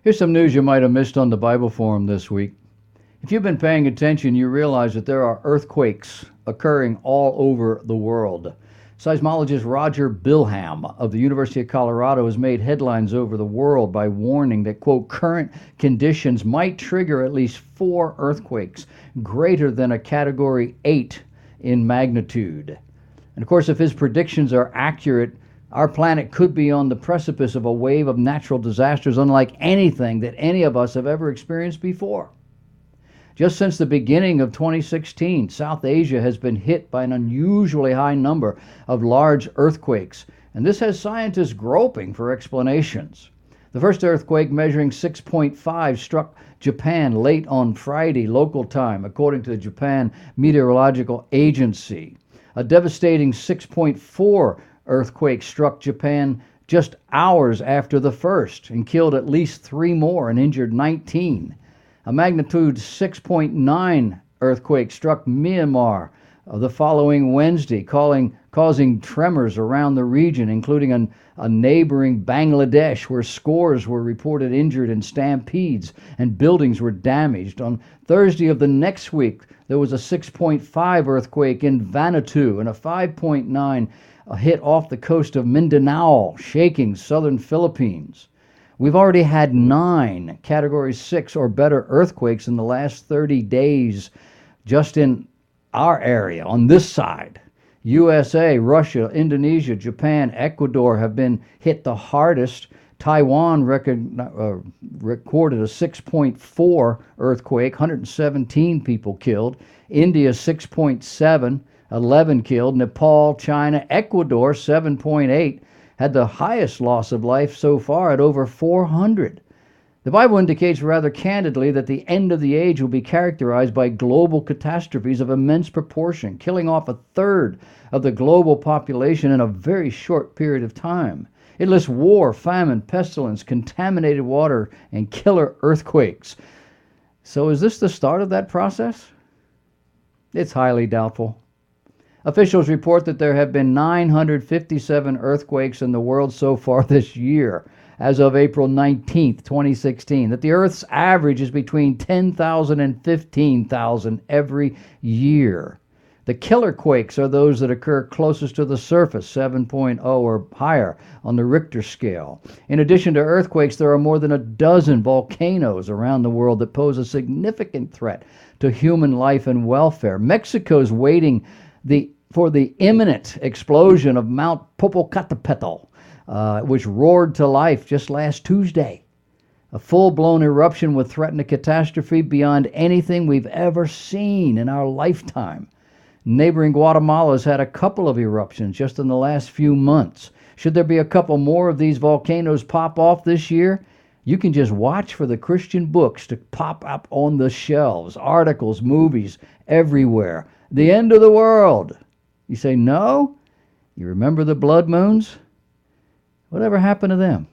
Here's some news you might have missed on the Bible Forum this week. If you've been paying attention, you realize that there are earthquakes occurring all over the world. Seismologist Roger Bilham of the University of Colorado has made headlines over the world by warning that, quote, current conditions might trigger at least 4 earthquakes greater than a Category 8 in magnitude. And of course, if his predictions are accurate, our planet could be on the precipice of a wave of natural disasters unlike anything that any of us have ever experienced before. Just since the beginning of 2016, South Asia has been hit by an unusually high number of large earthquakes, and this has scientists groping for explanations. The first earthquake, measuring 6.5, struck Japan late on Friday local time, according to the Japan Meteorological Agency. A devastating 6.4 earthquake struck Japan just hours after the first and killed at least 3 more and injured 19. A magnitude 6.9 earthquake struck Myanmar the following Wednesday, causing tremors around the region, including a neighboring Bangladesh, where scores were reported injured in stampedes and buildings were damaged. On Thursday of the next week, there was a 6.5 earthquake in Vanuatu and a 5.9 hit off the coast of Mindanao, shaking southern Philippines. We've already had 9 Category 6 or better earthquakes in the last 30 days just in our area, on this side. USA, Russia, Indonesia, Japan, Ecuador have been hit the hardest. Taiwan recorded a 6.4 earthquake, 117 people killed. India, 6.7, 11 killed. Nepal, China, Ecuador, 7.8. had the highest loss of life so far at over 400. The Bible indicates rather candidly that the end of the age will be characterized by global catastrophes of immense proportion, killing off 1/3 of the global population in a very short period of time. It lists war, famine, pestilence, contaminated water, and killer earthquakes. So is this the start of that process? It's highly doubtful. Officials report that there have been 957 earthquakes in the world so far this year, as of April 19th, 2016, that the Earth's average is between 10,000 and 15,000 every year. The killer quakes are those that occur closest to the surface, 7.0 or higher on the Richter scale. In addition to earthquakes, there are more than a dozen volcanoes around the world that pose a significant threat to human life and welfare. Mexico's waiting for the imminent explosion of Mount Popocatépetl, which roared to life just last Tuesday. A full-blown eruption would threaten a catastrophe beyond anything we've ever seen in our lifetime. Neighboring Guatemala has had a couple of eruptions just in the last few months. Should there be a couple more of these volcanoes pop off this year, you can just watch for the Christian books to pop up on the shelves, articles, movies, everywhere. The end of the world. You say, no? You remember the blood moons? Whatever happened to them?